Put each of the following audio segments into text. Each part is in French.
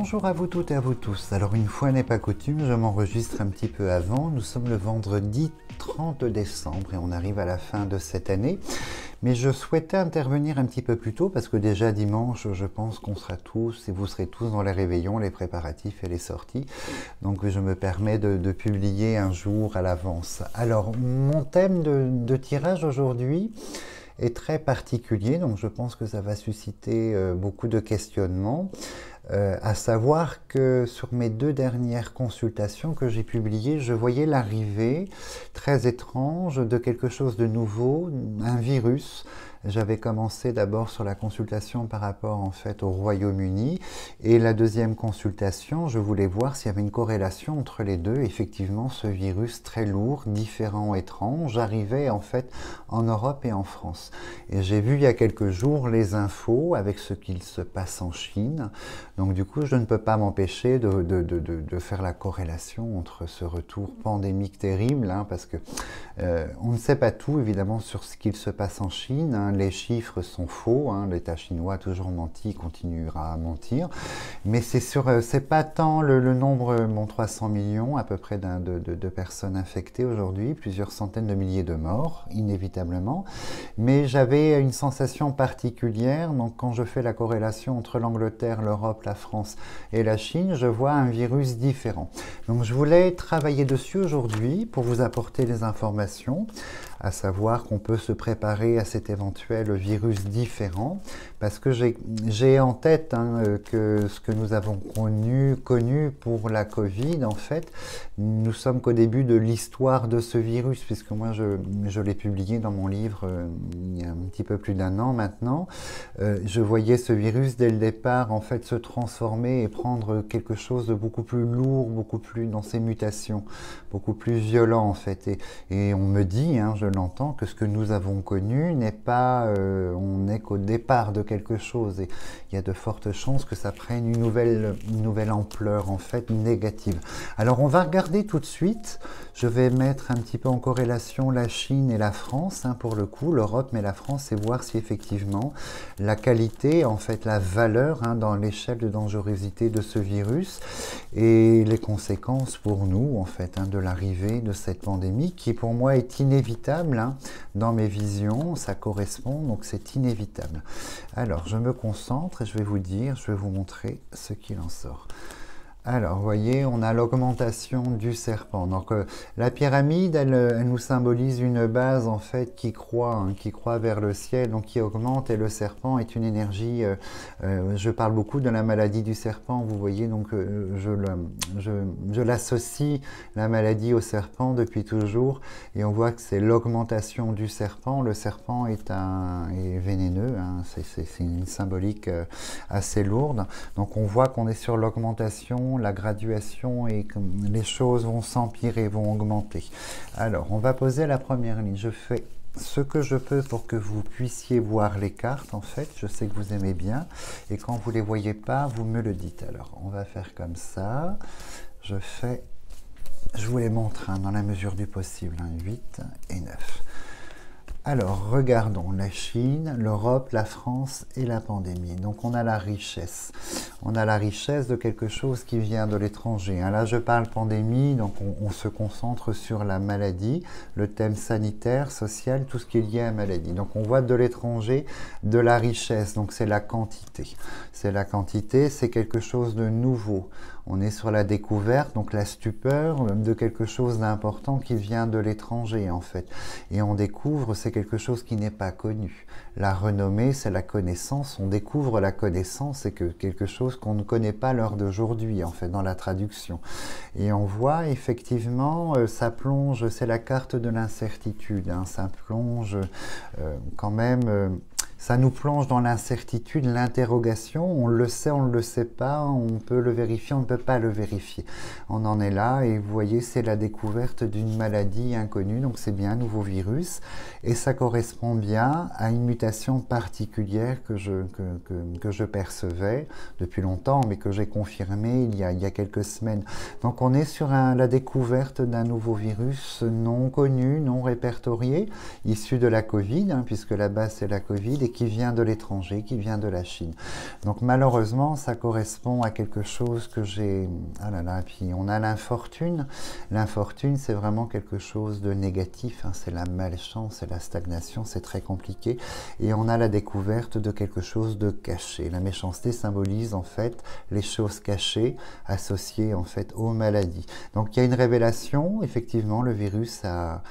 Bonjour à vous toutes et à vous tous. Alors une fois n'est pas coutume, je m'enregistre un petit peu avant. Nous sommes le vendredi 30 décembre et on arrive à la fin de cette année. Mais je souhaitais intervenir un petit peu plus tôt parce que déjà dimanche, je pense qu'on sera tous et vous serez tous dans les réveillons, les préparatifs et les sorties. Donc je me permets de publier un jour à l'avance. Alors mon thème de tirage aujourd'hui est très particulier, donc je pense que ça va susciter beaucoup de questionnements. À savoir que sur mes 2 dernières consultations que j'ai publiées, je voyais l'arrivée très étrange de quelque chose de nouveau, un virus. J'avais commencé d'abord sur la consultation par rapport en fait au Royaume-Uni et la deuxième consultation, je voulais voir s'il y avait une corrélation entre les deux. Effectivement, ce virus très lourd, différent, étrange, arrivait en fait en Europe et en France. Et j'ai vu il y a quelques jours les infos avec ce qu'il se passe en Chine. Donc du coup, je ne peux pas m'empêcher de faire la corrélation entre ce retour pandémique terrible, hein, parce que on ne sait pas tout évidemment sur ce qu'il se passe en Chine, hein. Les chiffres sont faux, hein. L'État chinois a toujours menti, continuera à mentir, mais c'est pas tant le nombre, 300 millions à peu près de personnes infectées aujourd'hui, plusieurs centaines de milliers de morts, inévitablement, mais j'avais une sensation particulière, donc quand je fais la corrélation entre l'Angleterre, l'Europe, la France et la Chine, je vois un virus différent. Donc je voulais travailler dessus aujourd'hui pour vous apporter des informations, à savoir qu'on peut se préparer à cet éventuel virus différent, parce que j'ai en tête que ce que nous avons connu pour la Covid, en fait, nous sommes qu'au début de l'histoire de ce virus, puisque moi je l'ai publié dans mon livre il y a un petit peu plus d'1 an maintenant. Je voyais ce virus dès le départ en fait se transformer et prendre quelque chose de beaucoup plus lourd, beaucoup plus dans ses mutations, beaucoup plus violent en fait. Et on me dit, hein, je l'entends, que ce que nous avons connu n'est pas, on n'est qu'au départ de quelque chose et il y a de fortes chances que ça prenne une nouvelle ampleur en fait négative. Alors on va regarder tout de suite, je vais mettre un petit peu en corrélation la Chine et la France, hein, pour le coup, l'Europe mais la France, et voir si effectivement la qualité, en fait la valeur, hein, dans l'échelle de dangerosité de ce virus et les conséquences pour nous en fait, hein, de l'arrivée de cette pandémie qui pour moi est inévitable, hein, dans mes visions, ça correspond, donc c'est inévitable. Alors je me concentre et je vais vous dire, je vais vous montrer ce qu'il en sort. Alors, vous voyez, on a l'augmentation du serpent. Donc, la pyramide, elle nous symbolise une base, en fait, qui croît vers le ciel, donc qui augmente, et le serpent est une énergie, je parle beaucoup de la maladie du serpent, vous voyez, donc je l'associe, la maladie au serpent, depuis toujours, et on voit que c'est l'augmentation du serpent. Le serpent est vénéneux, hein, c'est une symbolique assez lourde, donc on voit qu'on est sur l'augmentation, la graduation et que les choses vont s'empirer, vont augmenter. Alors, on va poser la première ligne. Je fais ce que je peux pour que vous puissiez voir les cartes, en fait. Je sais que vous aimez bien. Et quand vous ne les voyez pas, vous me le dites. Alors, on va faire comme ça. Je vous les montre, hein, dans la mesure du possible. 8 et 9. Alors, regardons la Chine, l'Europe, la France et la pandémie. Donc, on a la richesse. On a la richesse de quelque chose qui vient de l'étranger. Là, je parle pandémie, donc on se concentre sur la maladie, le thème sanitaire, social, tout ce qui est lié à la maladie. Donc, on voit de l'étranger de la richesse. Donc, c'est la quantité. C'est la quantité, c'est quelque chose de nouveau. On est sur la découverte, donc la stupeur de quelque chose d'important qui vient de l'étranger, en fait. Et on découvre, c'est quelque chose qui n'est pas connu. La renommée, c'est la connaissance. On découvre la connaissance, c'est quelque chose qu'on ne connaît pas à l'heure d'aujourd'hui, en fait, dans la traduction. Et on voit, effectivement, ça plonge, c'est la carte de l'incertitude, hein, ça plonge quand même... Ça nous plonge dans l'incertitude, l'interrogation, on le sait, on ne le sait pas, on peut le vérifier, on ne peut pas le vérifier. On en est là et vous voyez, c'est la découverte d'une maladie inconnue, donc c'est bien un nouveau virus et ça correspond bien à une mutation particulière que je percevais depuis longtemps, mais que j'ai confirmé il y a quelques semaines. Donc on est sur la découverte d'un nouveau virus non connu, non répertorié, issu de la Covid, hein, puisque la base c'est la Covid, et qui vient de l'étranger, qui vient de la Chine. Donc malheureusement, ça correspond à quelque chose que j'ai... Ah là là, puis on a l'infortune. L'infortune, c'est vraiment quelque chose de négatif, hein. C'est la malchance, c'est la stagnation, c'est très compliqué. Et on a la découverte de quelque chose de caché. La méchanceté symbolise en fait les choses cachées associées en fait aux maladies. Donc il y a une révélation, effectivement, le virus a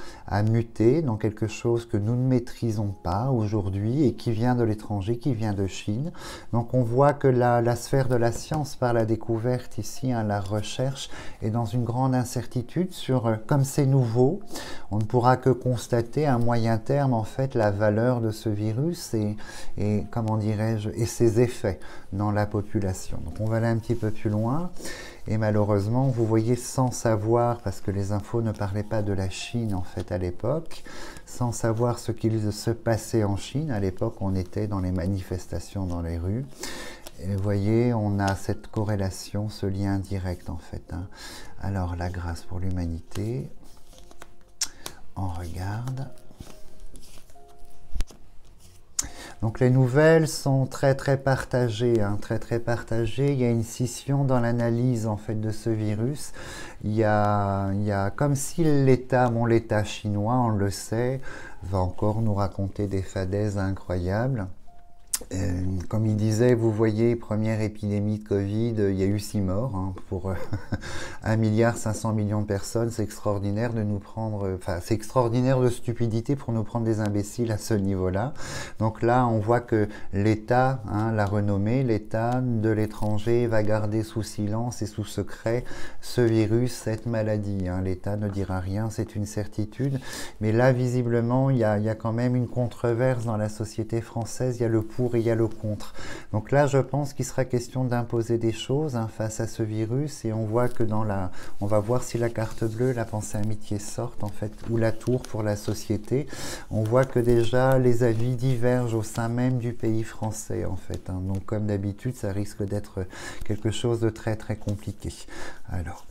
muté dans quelque chose que nous ne maîtrisons pas aujourd'hui et qui vient de l'étranger, qui vient de Chine. Donc on voit que la sphère de la science par la découverte ici, hein, la recherche, est dans une grande incertitude sur, comme c'est nouveau, on ne pourra que constater à moyen terme en fait la valeur de ce virus et comment dirais-je, et ses effets dans la population. Donc on va aller un petit peu plus loin. Et malheureusement, vous voyez, sans savoir, parce que les infos ne parlaient pas de la Chine en fait à l'époque, sans savoir ce qu'il se passait en Chine, à l'époque on était dans les manifestations dans les rues, et vous voyez, on a cette corrélation, ce lien direct en fait, hein. Alors la grâce pour l'humanité, on regarde. Donc les nouvelles sont très partagées, hein, très partagées. Il y a une scission dans l'analyse en fait de ce virus. Il y a comme si l'État, l'État chinois, on le sait, va encore nous raconter des fadaises incroyables. Comme il disait, vous voyez, première épidémie de Covid, il y a eu 6 morts, hein, pour 1,5 milliard de personnes. C'est extraordinaire de nous prendre, enfin, c'est extraordinaire de stupidité pour nous prendre des imbéciles à ce niveau-là. Donc là, on voit que l'État, hein, la renommée, l'État de l'étranger va garder sous silence et sous secret ce virus, cette maladie, hein. L'État ne dira rien, c'est une certitude. Mais là, visiblement, il y a quand même une controverse dans la société française. Il y a le pour et il y a le contre. Donc là, je pense qu'il sera question d'imposer des choses, hein, face à ce virus, et on voit que on va voir si la carte bleue, la pensée amitié sortent en fait, ou la tour pour la société. On voit que déjà les avis divergent au sein même du pays français en fait, hein. Donc comme d'habitude, ça risque d'être quelque chose de très compliqué. Alors.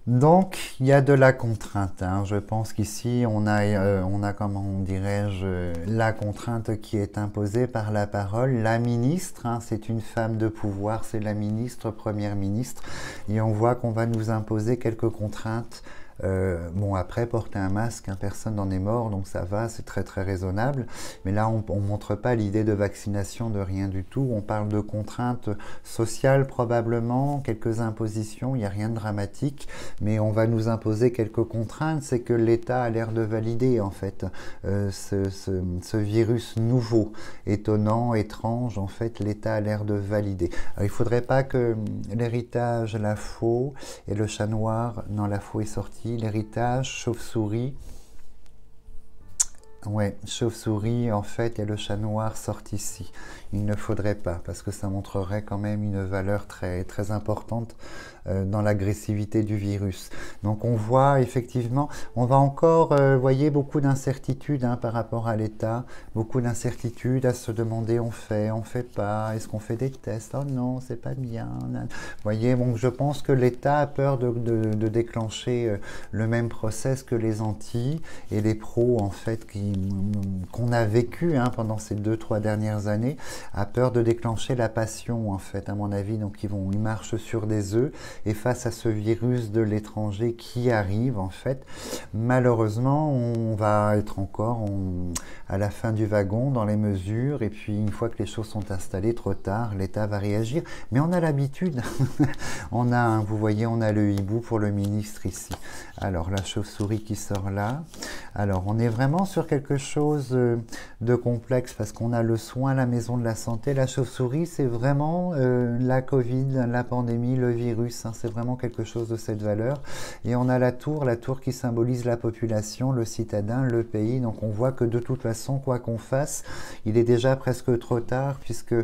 Donc, il y a de la contrainte, hein. Je pense qu'ici, on a, comment dirais-je, la contrainte qui est imposée par la parole. La ministre, hein, c'est une femme de pouvoir, c'est la ministre, première ministre, et on voit qu'on va nous imposer quelques contraintes. Bon, après, porter un masque, hein, personne n'en est mort, donc ça va, c'est très raisonnable. Mais là, on ne montre pas l'idée de vaccination, de rien du tout. On parle de contraintes sociales, probablement, quelques impositions, il n'y a rien de dramatique. Mais on va nous imposer quelques contraintes, c'est que l'État a l'air de valider, en fait, ce virus nouveau, étonnant, étrange, en fait, l'État a l'air de valider. Alors, il ne faudrait pas que l'héritage, la faux, et le chat noir, non, la faux est sorti, l'héritage, chauve-souris. Ouais, chauve-souris en fait et le chat noir sortent ici. Il ne faudrait pas parce que ça montrerait quand même une valeur très importante dans l'agressivité du virus. Donc on voit effectivement, on va encore, voyez, beaucoup d'incertitudes, hein, par rapport à l'État, beaucoup d'incertitudes à se demander on fait pas, est-ce qu'on fait des tests, oh non, c'est pas bien. Vous voyez, donc je pense que l'État a peur de déclencher le même process que les anti et les pros en fait qu'on a vécu, hein, pendant ces 2-3 dernières années, a peur de déclencher la passion en fait, à mon avis. Donc ils marchent sur des œufs et face à ce virus de l'étranger qui arrive en fait, malheureusement on va être encore à la fin du wagon dans les mesures, et puis une fois que les choses sont installées, trop tard, l'État va réagir. Mais on a l'habitude. On a, hein, vous voyez, on a le hibou pour le ministre ici. Alors la chauve-souris qui sort là. Alors on est vraiment sur quelque chose de complexe parce qu'on a le soin, la maison de la santé. La chauve-souris, c'est vraiment la Covid, la pandémie, le virus, hein, c'est vraiment quelque chose de cette valeur. Et on a la tour qui symbolise la population, le citadin, le pays. Donc on voit que de toute façon, quoi qu'on fasse, il est déjà presque trop tard puisque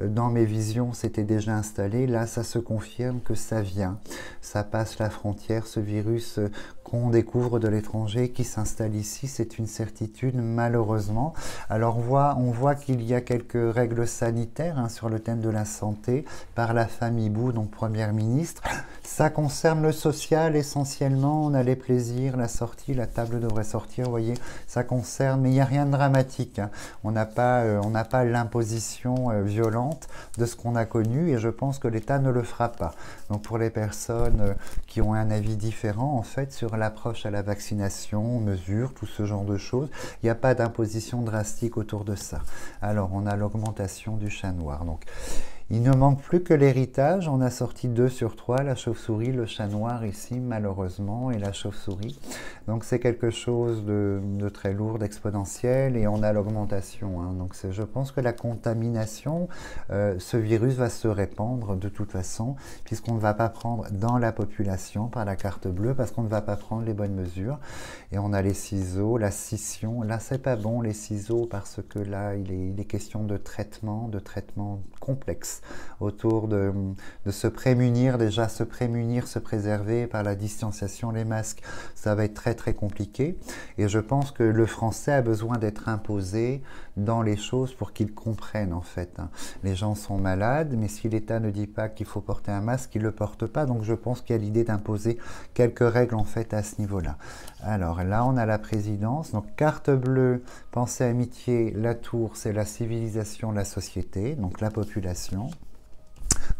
dans mes visions, c'était déjà installé. Là, ça se confirme que ça vient. Ça passe la frontière, ce virus qu'on découvre de l'étranger qui s'installe ici, c'est une certitude malheureusement. Alors on voit qu'il y a quelques règles sanitaires, hein, sur le thème de la santé par la femme hibou, donc première ministre. Ça concerne le social essentiellement, on a les plaisirs, la sortie, la table devrait sortir, vous voyez, ça concerne, mais il n'y a rien de dramatique, hein. On n'a pas l'imposition violente de ce qu'on a connu et je pense que l'État ne le fera pas. Donc pour les personnes qui ont un avis différent en fait sur l'approche à la vaccination, mesures, tout ce genre de choses, il n'y a pas d'imposition drastique autour de ça. Alors on a l'augmentation du chat noir. Donc il ne manque plus que l'héritage. On a sorti 2 sur 3, la chauve-souris, le chat noir ici, malheureusement, et la chauve-souris. Donc c'est quelque chose de très lourd, d'exponentiel, et on a l'augmentation, hein. Donc je pense que la contamination, ce virus va se répandre de toute façon, puisqu'on ne va pas prendre dans la population par la carte bleue, parce qu'on ne va pas prendre les bonnes mesures. Et on a les ciseaux, la scission. Là, c'est pas bon, les ciseaux, parce que là, il est question de traitement complexe autour de se prémunir, déjà se prémunir, se préserver par la distanciation, les masques, ça va être très très compliqué et je pense que le français a besoin d'être imposé dans les choses pour qu'ils comprennent en fait, hein. Les gens sont malades, mais si l'État ne dit pas qu'il faut porter un masque, ils ne le portent pas, donc je pense qu'il y a l'idée d'imposer quelques règles en fait à ce niveau-là. Alors là on a la présidence, donc carte bleue, pensée amitié, la tour c'est la civilisation, la société, donc la population.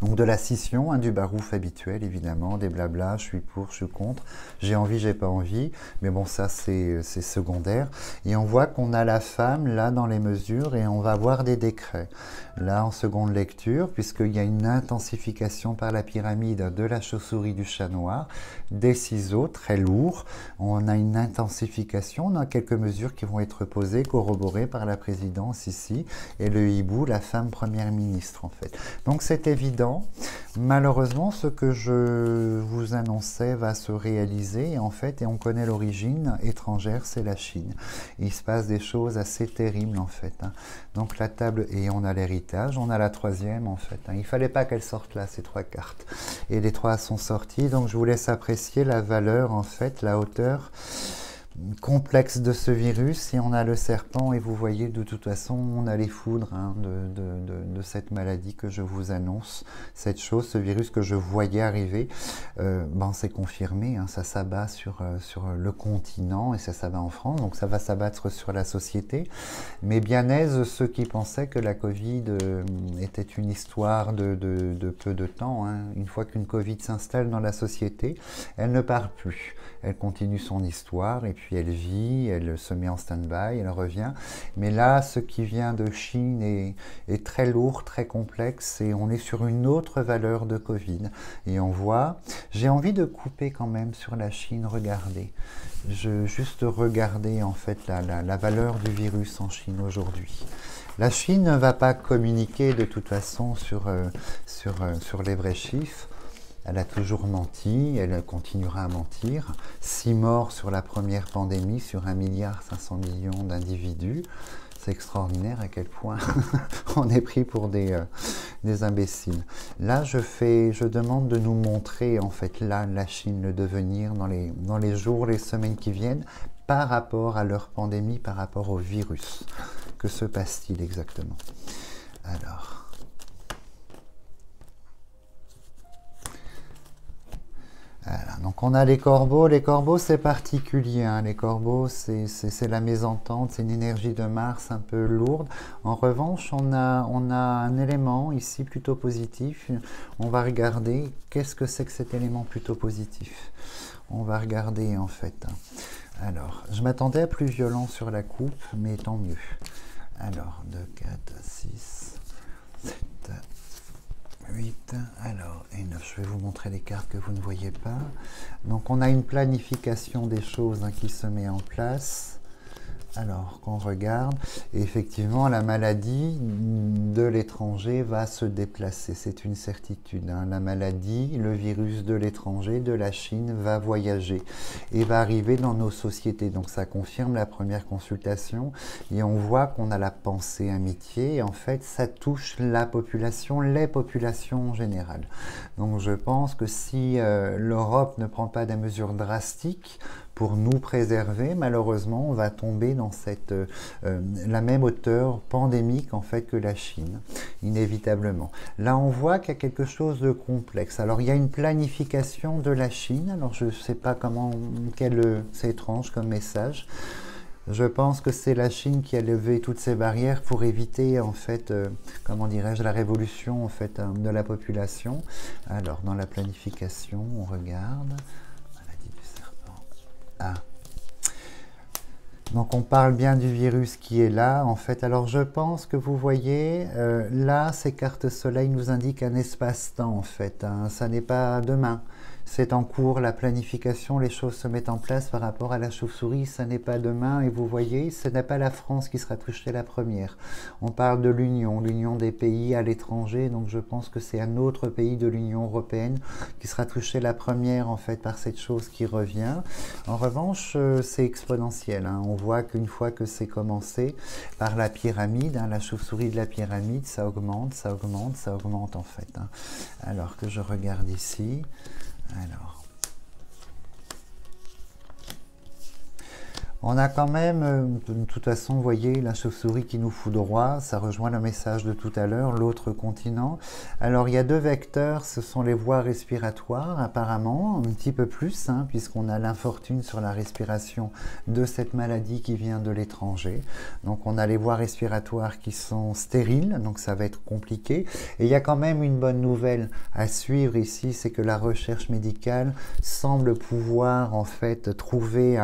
Donc de la scission, hein, du barouf habituel évidemment, des blabla, je suis pour, je suis contre, j'ai envie, j'ai pas envie, mais bon ça c'est secondaire. Et on voit qu'on a la femme là dans les mesures et on va voir des décrets. Là en seconde lecture, puisqu'il y a une intensification par la pyramide de la chauve-souris du chat noir, des ciseaux très lourds, on a une intensification, on a quelques mesures qui vont être posées, corroborées par la présidence ici, et le hibou, la femme première ministre en fait. Donc c'est évident. Malheureusement, ce que je vous annonçais va se réaliser en fait, et on connaît l'origine étrangère, c'est la Chine. Il se passe des choses assez terribles en fait, hein. Donc la table, et on a l'héritage, on a la troisième en fait, hein. Il fallait pas qu'elle sorte là, ces 3 cartes. Et les 3 sont sorties, donc je vous laisse apprécier la valeur en fait, la hauteur complexe de ce virus. Et on a le serpent et vous voyez de toute façon on a les foudres, hein, de cette maladie que je vous annonce, cette chose, ce virus que je voyais arriver, ben c'est confirmé, hein, ça s'abat sur le continent et ça s'abat en France, donc ça va s'abattre sur la société. Mais bien aise ceux qui pensaient que la Covid était une histoire de peu de temps, hein. Une fois qu'une Covid s'installe dans la société, elle ne part plus, elle continue son histoire et puis elle vit, elle se met en stand-by, elle revient. Mais là, ce qui vient de Chine est très lourd, très complexe et on est sur une autre valeur de Covid. Et on voit, j'ai envie de couper quand même sur la Chine, regardez. Juste regarder en fait la valeur du virus en Chine aujourd'hui. La Chine ne va pas communiquer de toute façon sur les vrais chiffres. Elle a toujours menti, elle continuera à mentir. 6 morts sur la première pandémie, sur 1,5 milliard d'individus. C'est extraordinaire à quel point on est pris pour des imbéciles. Là, je demande de nous montrer, en fait, là, la Chine, le devenir dans les jours, les semaines qui viennent, par rapport à leur pandémie, par rapport au virus. Que se passe-t-il exactement? Alors... Voilà, donc on a les corbeaux c'est particulier, hein. Les corbeaux c'est la mésentente, c'est une énergie de Mars un peu lourde. En revanche on a un élément ici plutôt positif, on va regarder qu'est-ce que c'est que cet élément plutôt positif. On va regarder en fait. Alors, je m'attendais à plus violent sur la coupe, mais tant mieux. Alors, 2, 4, 6, 7... 8, alors, et 9, je vais vous montrer les cartes que vous ne voyez pas. Donc on a une planification des choses, hein, qui se met en place. Alors qu'on regarde, et effectivement la maladie de l'étranger va se déplacer, c'est une certitude, hein. La maladie, le virus de l'étranger, de la Chine, va voyager et va arriver dans nos sociétés. Donc ça confirme la première consultation et on voit qu'on a la pensée amitié et en fait ça touche la population, les populations en général. Donc je pense que si l'Europe ne prend pas des mesures drastiques pour nous préserver, malheureusement, on va tomber dans la même hauteur pandémique en fait que la Chine, inévitablement. Là, on voit qu'il y a quelque chose de complexe. Alors, il y a une planification de la Chine. Alors, je ne sais pas c'est étrange comme message. Je pense que c'est la Chine qui a levé toutes ces barrières pour éviter, en fait, comment dirais-je, la révolution en fait, de la population. Alors, dans la planification, on regarde. Maladie du serpent. Ah. Donc, on parle bien du virus qui est là, en fait. Alors, je pense que vous voyez, là, ces cartes soleil nous indiquent un espace-temps, en fait. Hein. Ça n'est pas demain. C'est en cours, la planification, les choses se mettent en place par rapport à la chauve-souris, ça n'est pas demain, et vous voyez, ce n'est pas la France qui sera touchée la première. On parle de l'Union des pays à l'étranger, donc je pense que c'est un autre pays de l'Union européenne qui sera touché la première, en fait, par cette chose qui revient. En revanche, c'est exponentiel, hein. On voit qu'une fois que c'est commencé par la pyramide, hein, la chauve-souris de la pyramide, ça augmente, ça augmente, ça augmente, en fait. Hein. Alors que je regarde ici... Alors, on a quand même, de toute façon, vous voyez, la chauve-souris qui nous foudroie, ça rejoint le message de tout à l'heure, l'autre continent. Alors, il y a deux vecteurs, ce sont les voies respiratoires, apparemment, un petit peu plus, hein, puisqu'on a l'infortune sur la respiration de cette maladie qui vient de l'étranger. Donc, on a les voies respiratoires qui sont stériles, donc ça va être compliqué. Et il y a quand même une bonne nouvelle à suivre ici, c'est que la recherche médicale semble pouvoir, en fait, trouver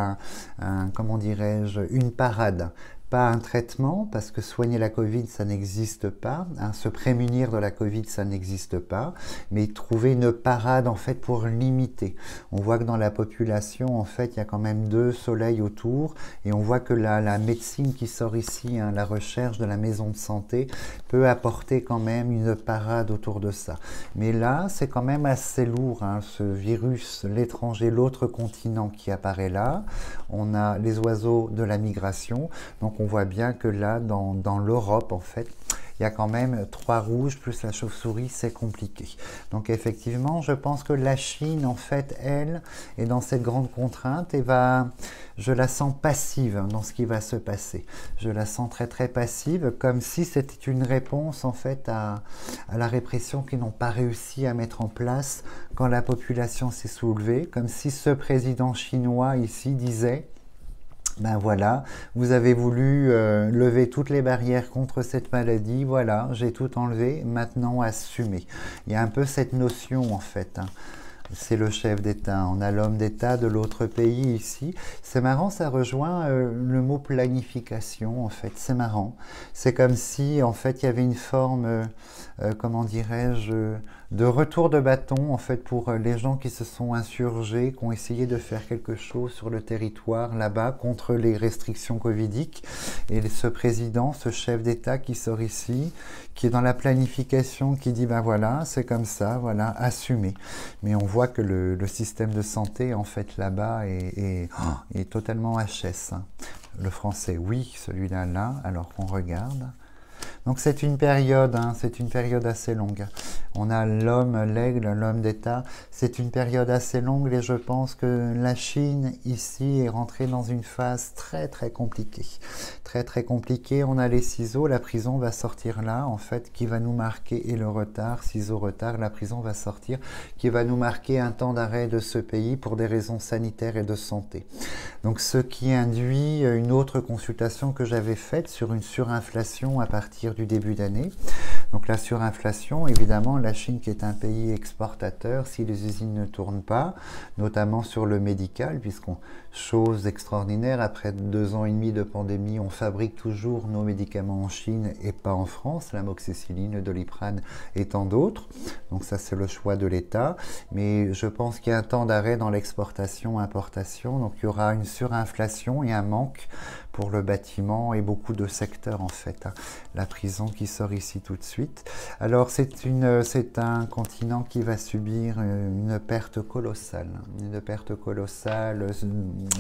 comment dirais-je, une parade. Pas un traitement, parce que soigner la Covid, ça n'existe pas. Hein, se prémunir de la Covid, ça n'existe pas. Mais trouver une parade, en fait, pour limiter. On voit que dans la population, en fait, il y a quand même 2 soleils autour. Et on voit que la médecine qui sort ici, hein, la recherche de la maison de santé, peut apporter quand même une parade autour de ça. Mais là, c'est quand même assez lourd, hein, ce virus, l'étranger, l'autre continent qui apparaît là. On a les oiseaux de la migration. Donc, on voit bien que là, dans l'Europe, en fait, il y a quand même 3 rouges plus la chauve-souris, c'est compliqué. Donc effectivement, je pense que la Chine, en fait, elle, est dans cette grande contrainte et je la sens passive dans ce qui va se passer. Je la sens très très passive, comme si c'était une réponse, en fait, à la répression qu'ils n'ont pas réussi à mettre en place quand la population s'est soulevée, comme si ce président chinois ici disait: ben voilà, vous avez voulu lever toutes les barrières contre cette maladie, voilà, j'ai tout enlevé, maintenant assumez. Il y a un peu cette notion, en fait, hein. C'est le chef d'État. On a l'homme d'État de l'autre pays ici. C'est marrant, ça rejoint le mot planification, en fait. C'est marrant. C'est comme si, en fait, il y avait une forme, comment dirais-je, de retour de bâton, en fait, pour les gens qui se sont insurgés, qui ont essayé de faire quelque chose sur le territoire, là-bas, contre les restrictions covidiques. Et ce président, ce chef d'État qui sort ici, qui est dans la planification, qui dit, ben voilà, c'est comme ça, voilà, assumez. Mais on voit que le système de santé, en fait, là-bas, est totalement HS. Hein. Le français, oui, celui-là, là, alors qu'on regarde. Donc c'est une période assez longue. On a l'homme, l'aigle, l'homme d'État. C'est une période assez longue et je pense que la Chine ici est rentrée dans une phase très très compliquée. Très très compliquée. On a les ciseaux, la prison va sortir là, en fait, qui va nous marquer, et le retard, ciseaux retard, la prison va sortir, qui va nous marquer un temps d'arrêt de ce pays pour des raisons sanitaires et de santé. Donc ce qui induit une autre consultation que j'avais faite sur une surinflation à partir du début d'année. Donc la surinflation, évidemment, la Chine qui est un pays exportateur, si les usines ne tournent pas, notamment sur le médical, chose extraordinaire, après 2 ans et demi de pandémie, on fabrique toujours nos médicaments en Chine et pas en France, l'amoxicilline, le Doliprane et tant d'autres. Donc ça, c'est le choix de l'État. Mais je pense qu'il y a un temps d'arrêt dans l'exportation-importation, donc il y aura une surinflation et un manque pour le bâtiment et beaucoup de secteurs en fait, hein. La prison qui sort ici tout de suite. Alors c'est un continent qui va subir une perte colossale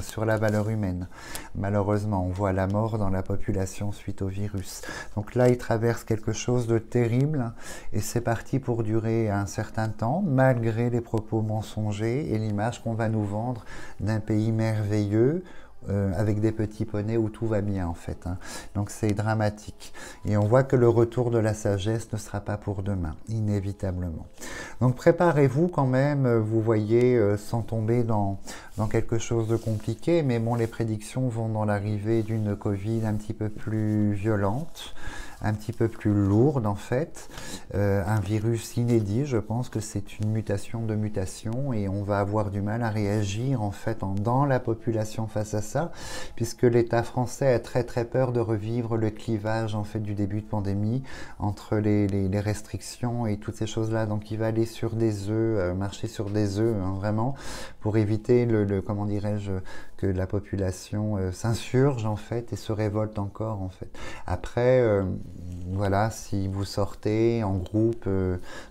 sur la valeur humaine. Malheureusement, on voit la mort dans la population suite au virus. Donc là, il traverse quelque chose de terrible et c'est parti pour durer un certain temps, malgré les propos mensongers et l'image qu'on va nous vendre d'un pays merveilleux, avec des petits poneys où tout va bien en fait, hein. Donc c'est dramatique. Et on voit que le retour de la sagesse ne sera pas pour demain, inévitablement. Donc préparez-vous quand même, vous voyez, sans tomber dans quelque chose de compliqué, mais bon, les prédictions vont dans l'arrivée d'une Covid un petit peu plus violente, un petit peu plus lourde en fait, un virus inédit. Je pense que c'est une mutation de mutation et on va avoir du mal à réagir en fait dans la population face à ça, puisque l'État français a très très peur de revivre le clivage en fait du début de pandémie entre les restrictions et toutes ces choses-là. Donc il va aller sur des œufs, marcher sur des œufs, hein, vraiment, pour éviter comment dirais-je, que la population s'insurge en fait et se révolte encore en fait. Après, voilà, si vous sortez en groupe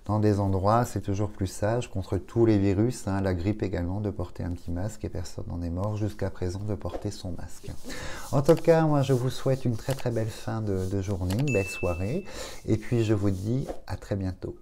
dans des endroits, c'est toujours plus sage contre tous les virus, hein, la grippe également, de porter un petit masque et personne n'en est mort jusqu'à présent de porter son masque. En tout cas, moi je vous souhaite une très très belle fin de journée, une belle soirée et puis je vous dis à très bientôt.